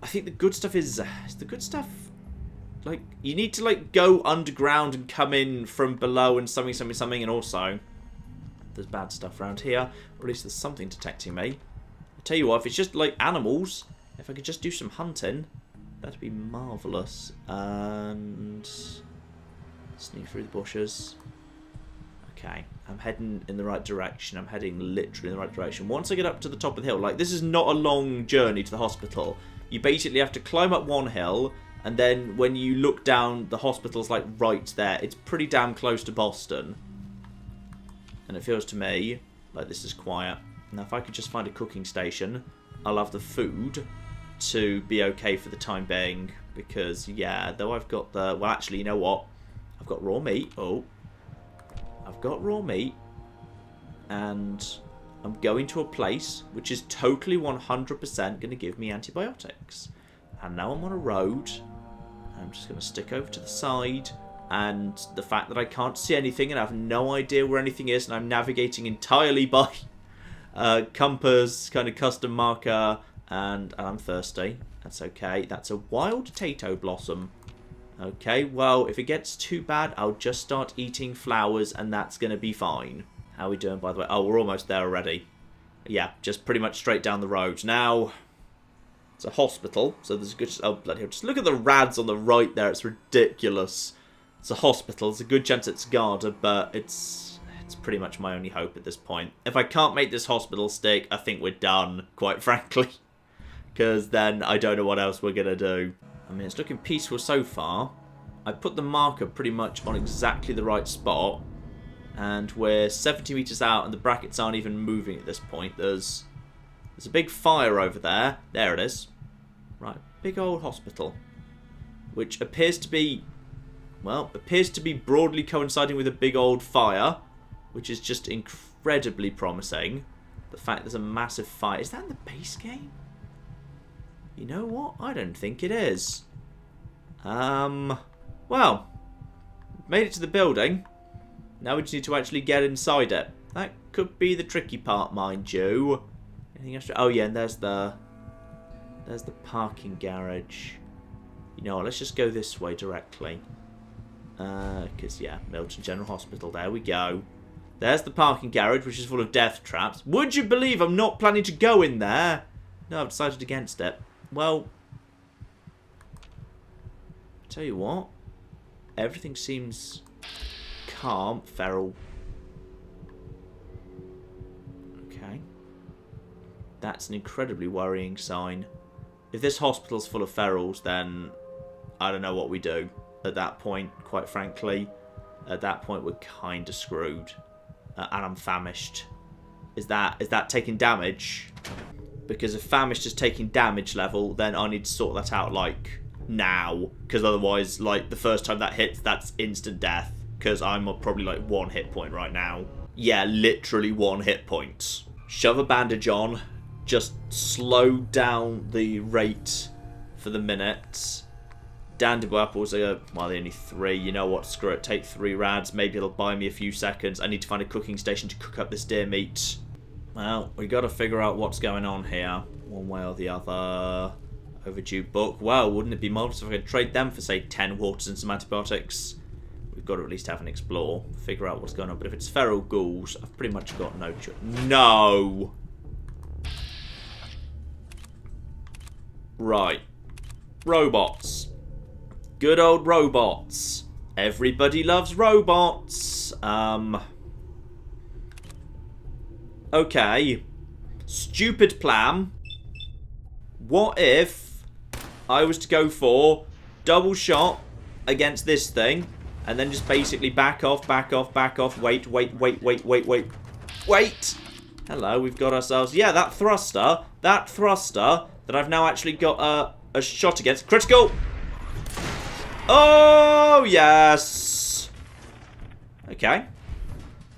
I think the good stuff is the good stuff. Like, you need to, like, go underground and come in from below and something. And also, there's bad stuff around here. Or at least there's something detecting me. I tell you what, if it's just, like, animals, if I could just do some hunting, that'd be marvellous. And sneak through the bushes. Okay, I'm heading in the right direction. I'm heading literally in the right direction. Once I get up to the top of the hill, like, this is not a long journey to the hospital. You basically have to climb up one hill, and then when you look down, the hospital's, like, right there. It's pretty damn close to Boston. And it feels to me like this is quiet. Now, if I could just find a cooking station, I'll have the food to be okay for the time being. Because, yeah, though I've got the... Well, actually, you know what? I've got raw meat. Oh. I've got raw meat. And I'm going to a place which is totally 100% going to give me antibiotics. And now I'm on a road. I'm just going to stick over to the side. And the fact that I can't see anything and I have no idea where anything is, and I'm navigating entirely by compass, kind of custom marker, and I'm thirsty. That's okay. That's a wild potato blossom. Okay, well, if it gets too bad, I'll just start eating flowers, and that's going to be fine. How are we doing, by the way? Oh, we're almost there already. Yeah, just pretty much straight down the road. Now, it's a hospital, so there's a good... Oh, bloody hell. Just look at the rads on the right there. It's ridiculous. It's a hospital. There's a good chance it's guarded, but it's pretty much my only hope at this point. If I can't make this hospital stick, I think we're done, quite frankly. Because then I don't know what else we're going to do. I mean, it's looking peaceful so far. I put the marker pretty much on exactly the right spot. And we're 70 meters out and the brackets aren't even moving at this point. There's a big fire over there. There it is. Right, big old hospital. Which appears to be... Well, appears to be broadly coinciding with a big old fire. Which is just incredibly promising. The fact there's a massive fire. Is that in the base game? You know what? I don't think it is. Well, made it to the building. Now we just need to actually get inside it. That could be the tricky part, mind you. Anything else? Oh yeah, and there's the parking garage. You know what? Let's just go this way directly. Because yeah, Milton General Hospital. There we go. There's the parking garage, which is full of death traps. Would you believe I'm not planning to go in there? No, I've decided against it. Well, tell you what, everything seems calm. Feral. Okay. That's an incredibly worrying sign. If this hospital's full of ferals, then I don't know what we do at that point, quite frankly. At that point, we're kind of screwed. And I'm famished. Is that taking damage? Because if famished is taking damage level, then I need to sort that out, like, now. Because otherwise, like, the first time that hits, that's instant death. Because I'm probably, like, 1 hit point right now. Yeah, literally 1 hit point. Shove a bandage on. Just slow down the rate for the minute. Dandible apples are, well, they're only 3. You know what? Screw it. Take 3 rads. Maybe it'll buy me a few seconds. I need to find a cooking station to cook up this deer meat. Well, we got to figure out what's going on here. One way or the other. Overdue book. Well, wouldn't it be marvelous if I could trade them for, say, 10 waters and some antibiotics? We've got to at least have an explore. Figure out what's going on. But if it's feral ghouls, I've pretty much got no choice. No! Right. Robots. Good old robots. Everybody loves robots. Okay. Stupid plan. What if I was to go for double shot against this thing, and then just basically back off, back off, back off, wait. Hello, we've got ourselves, yeah, that thruster that I've now actually got a shot against. Critical! Oh, yes! Okay.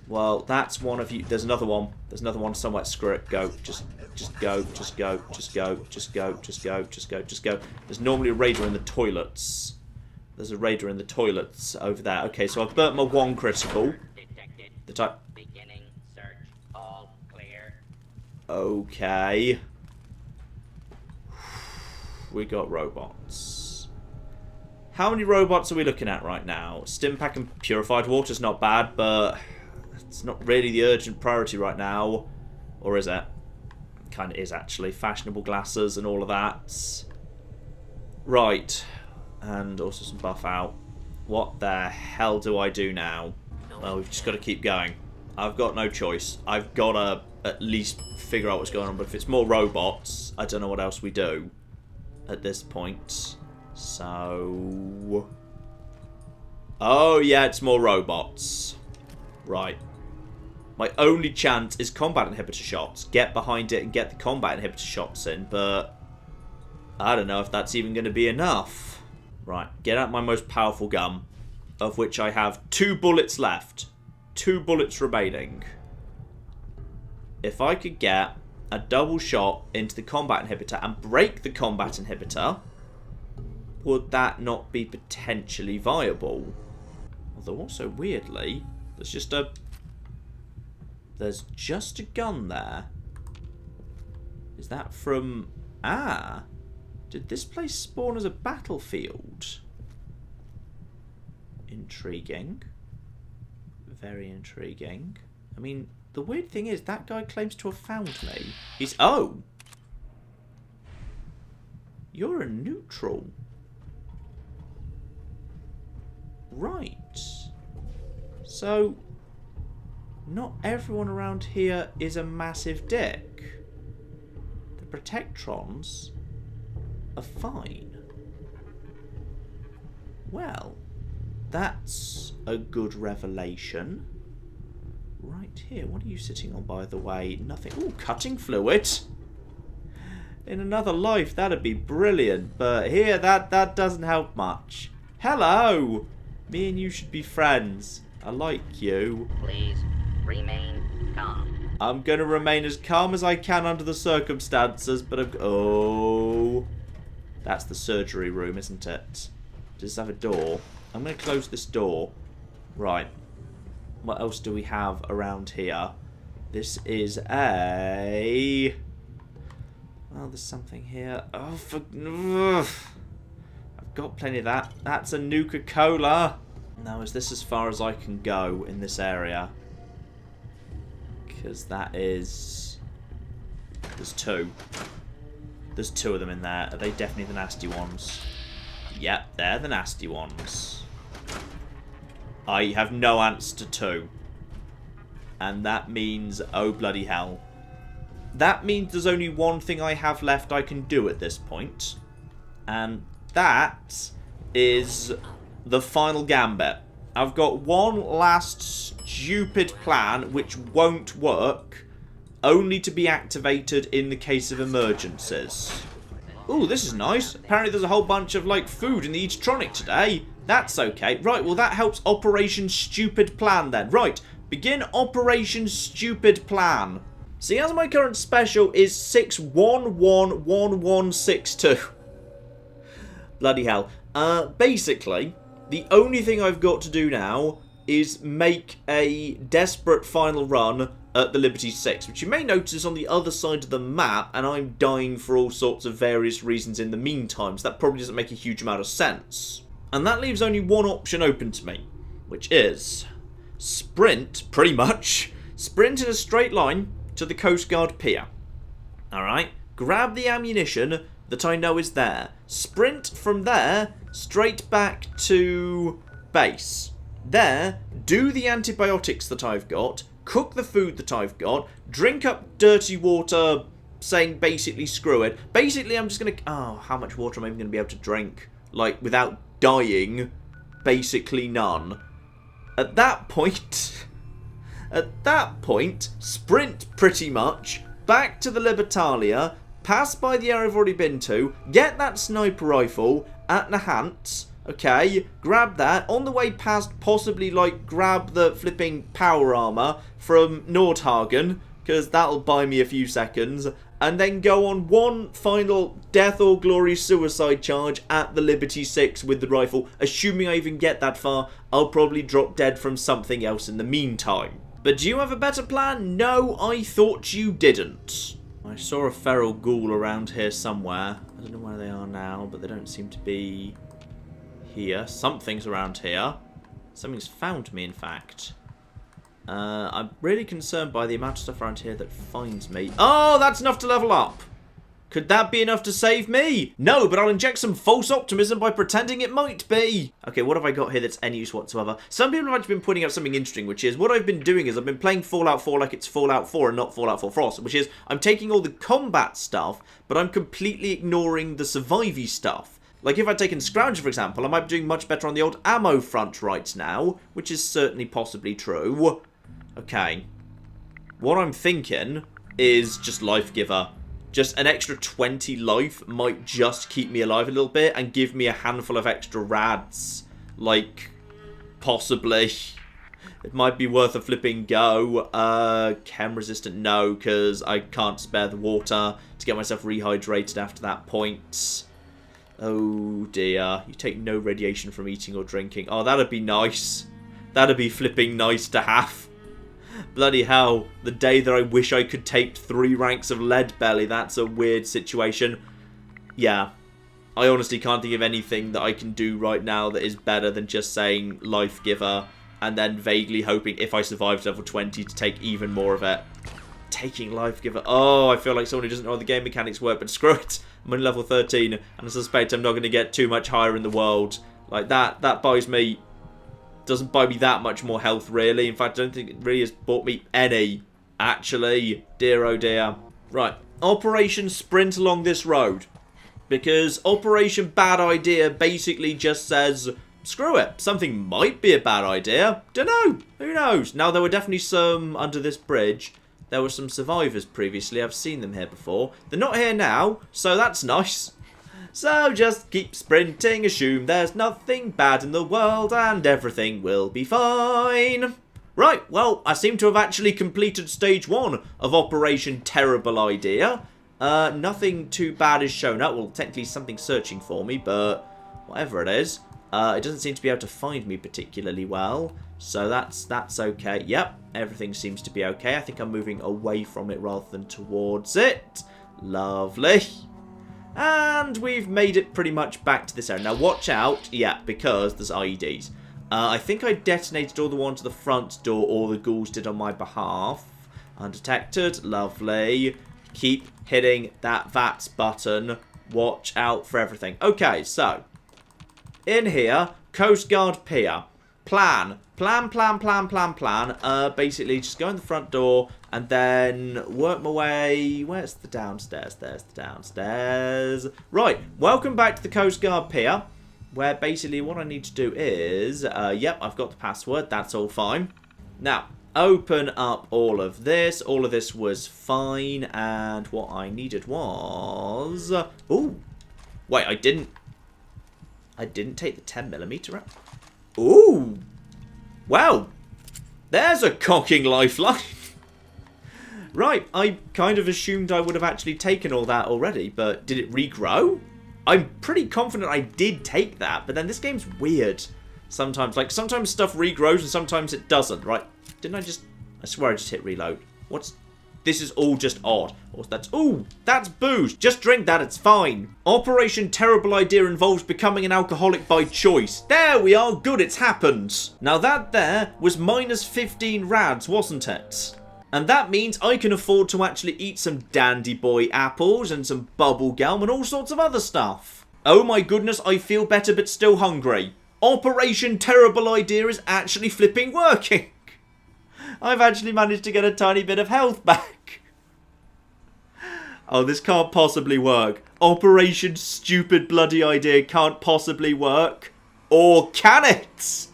Well, that's one of you. There's another one. There's another one somewhere. Screw it. Go. Just go. Just go. Just go. Just go. Just go. Just go. Just go. There's normally a raider in the toilets. There's a raider in the toilets over there. Okay, so I've burnt my one critical. The type. Beginning search. All clear. Okay. We got robots. How many robots are we looking at right now? Stimpack and purified water's not bad, but it's not really the urgent priority right now. Or is it? Kind of is, actually. Fashionable glasses and all of that. Right. And also some buff out. What the hell do I do now? Well, we've just got to keep going. I've got no choice. I've got to at least figure out what's going on. But if it's more robots, I don't know what else we do at this point. So... oh, yeah, it's more robots. Right. My only chance is combat inhibitor shots. Get behind it and get the combat inhibitor shots in, but I don't know if that's even going to be enough. Right, get out my most powerful gun, of which I have 2 bullets left. 2 bullets remaining. If I could get a double shot into the combat inhibitor and break the combat inhibitor, would that not be potentially viable? Although also, weirdly, there's just a gun there. Is that from... ah, did this place spawn as a battlefield? Intriguing. Very intriguing. I mean, the weird thing is that guy claims to have found me. He's... oh! You're a neutral. Right. So, not everyone around here is a massive dick. The Protectrons are fine. Well, that's a good revelation. Right here. What are you sitting on, by the way? Nothing. Ooh, cutting fluid. In another life, that'd be brilliant. But here, that doesn't help much. Hello! Me and you should be friends. I like you. Please remain calm. I'm going to remain as calm as I can under the circumstances, but oh. That's the surgery room, isn't it? Does this have a door? I'm going to close this door. Right. What else do we have around here? This is a... well, there's something here. Oh, for... ugh. I've got plenty of that. That's a Nuka-Cola. Now, is this as far as I can go in this area? Because that is... there's 2. There's 2 of them in there. Are they definitely the nasty ones? Yep, they're the nasty ones. I have no answer to 2. And that means, oh bloody hell. That means there's only one thing I have left I can do at this point. And that is the final Gambit. I've got one last stupid plan which won't work, only to be activated in the case of emergencies. Ooh, this is nice. Apparently there's a whole bunch of, like, food in the Eatronic today. That's okay. Right, well, that helps Operation Stupid Plan, then. Right, begin Operation Stupid Plan. See, as my current special is 6111162. Bloody hell. Basically, the only thing I've got to do now is make a desperate final run at the Liberty 6, which you may notice on the other side of the map, and I'm dying for all sorts of various reasons in the meantime, so that probably doesn't make a huge amount of sense. And that leaves only one option open to me, which is sprint, pretty much, sprint in a straight line to the Coast Guard pier. Alright, grab the ammunition that I know is there, sprint from there straight back to base. There, do the antibiotics that I've got, cook the food that I've got, drink up dirty water saying basically screw it. Basically, I'm just going to... Oh, how much water am I even going to be able to drink? Like, without dying? Basically none. At that point... At that point, sprint pretty much, back to the Libertalia, pass by the area I've already been to, get that sniper rifle at Nahant, okay, grab that, on the way past possibly, like, grab the flipping power armor from Nordhagen, because that'll buy me a few seconds, and then go on one final death or glory suicide charge at the Liberty 6 with the rifle. Assuming I even get that far, I'll probably drop dead from something else in the meantime. But do you have a better plan? No, I thought you didn't. I saw a feral ghoul around here somewhere. I don't know where they are now, but they don't seem to be here. Something's around here. Something's found me, in fact. I'm really concerned by the amount of stuff around here that finds me. Oh, that's enough to level up. Could that be enough to save me? No, but I'll inject some false optimism by pretending it might be. Okay, what have I got here that's any use whatsoever? Some people have actually been pointing out something interesting, which is what I've been doing is I've been playing Fallout 4 like it's Fallout 4 and not Fallout 4 Frost, which is I'm taking all the combat stuff, but I'm completely ignoring the survivey stuff. Like if I'd taken Scrounger, for example, I might be doing much better on the old ammo front right now, which is certainly possibly true. Okay. What I'm thinking is just Life Giver. Just an extra 20 life might just keep me alive a little bit and give me a handful of extra rads. Like, possibly. It might be worth a flipping go. Chem resistant, no, because I can't spare the water to get myself rehydrated after that point. Oh dear. You take no radiation from eating or drinking. Oh, that'd be nice. That'd be flipping nice to have. Bloody hell, the day that I wish I could take 3 ranks of lead belly, that's a weird situation. Yeah, I honestly can't think of anything that I can do right now that is better than just saying Life Giver and then vaguely hoping if I survive to level 20 to take even more of it. Taking Life Giver, oh, I feel like someone who doesn't know how the game mechanics work, but screw it. I'm on level 13 and I suspect I'm not going to get too much higher in the world. Like that buys me... Doesn't buy me that much more health, really. In fact, I don't think it really has bought me any, actually. Dear, oh dear. Right. Operation Sprint along this road. Because Operation Bad Idea basically just says, screw it. Something might be a bad idea. Dunno. Who knows? Now, there were definitely some under this bridge. There were some survivors previously. I've seen them here before. They're not here now, so that's nice. So just keep sprinting, assume there's nothing bad in the world and everything will be fine. Right, well, I seem to have actually completed stage 1 of Operation Terrible Idea. Nothing too bad is shown up. Well, technically something searching for me, but whatever it is. It doesn't seem to be able to find me particularly well. So that's okay. Yep, everything seems to be okay. I think I'm moving away from it rather than towards it. Lovely. And we've made it pretty much back to this area. Now watch out, yeah, because there's IEDs. I think I detonated all the ones to the front door, or the ghouls did on my behalf. Undetected, lovely. Keep hitting that VATS button. Watch out for everything. Okay, so, in here, Coast Guard Pier. Plan. Basically, just go in the front door and then work my way... Where's the downstairs? There's the downstairs. Right, welcome back to the Coast Guard Pier, where basically what I need to do is... yep, I've got the password. That's all fine. Now, open up all of this. All of this was fine, and what I needed was... Ooh. Wait, I didn't take the 10mm out. Ooh. Well, there's a cocking lifeline. Right, I kind of assumed I would have actually taken all that already, but did it regrow? I'm pretty confident I did take that, but then this game's weird sometimes. Like, sometimes stuff regrows and sometimes it doesn't, right? Didn't I just... I swear I just hit reload. What's... This is all just odd. What's that? Ooh, that's booze. Just drink that, it's fine. Operation Terrible Idea involves becoming an alcoholic by choice. There we are, good, it's happened. Now that there was minus 15 rads, wasn't it? And that means I can afford to actually eat some Dandy Boy apples and some bubble gum and all sorts of other stuff. Oh my goodness, I feel better but still hungry. Operation Terrible Idea is actually flipping working. I've actually managed to get a tiny bit of health back. Oh, this can't possibly work. Operation Stupid Bloody Idea can't possibly work. Or can it?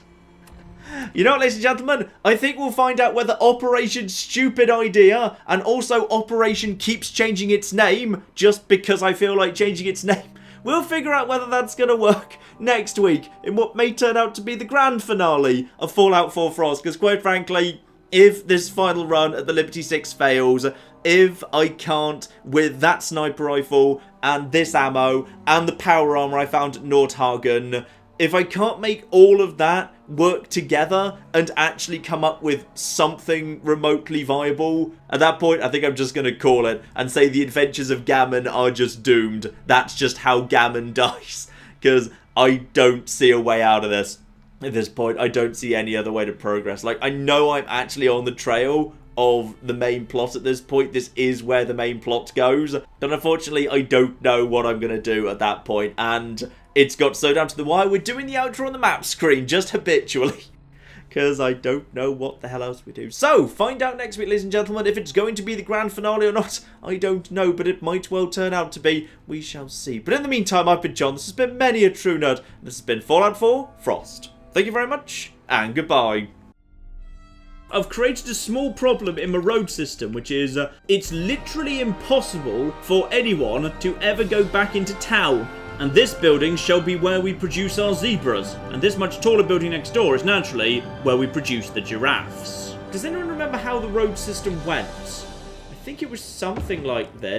You know what, ladies and gentlemen? I think we'll find out whether Operation Stupid Idea and also Operation keeps changing its name just because I feel like changing its name. We'll figure out whether that's going to work next week in what may turn out to be the grand finale of Fallout 4 Frost. Because quite frankly, if this final run at the Liberty 6 fails, if I can't, with that sniper rifle and this ammo and the power armor I found at Nordhagen, if I can't make all of that work together and actually come up with something remotely viable, at that point I think I'm just going to call it and say the adventures of Gammon are just doomed. That's just how Gammon dies. Because I don't see a way out of this. At this point, I don't see any other way to progress. Like, I know I'm actually on the trail of the main plot at this point. This is where the main plot goes. But unfortunately, I don't know what I'm going to do at that point. And it's got so down to the wire, we're doing the outro on the map screen just habitually. Because I don't know what the hell else we do. So, find out next week, ladies and gentlemen, if it's going to be the grand finale or not. I don't know, but it might well turn out to be. We shall see. But in the meantime, I've been John. This has been Many a True Nerd. This has been Fallout 4 Frost. Thank you very much, and goodbye. I've created a small problem in my road system, which is it's literally impossible for anyone to ever go back into town. And this building shall be where we produce our zebras. And this much taller building next door is naturally where we produce the giraffes. Does anyone remember how the road system went? I think it was something like this.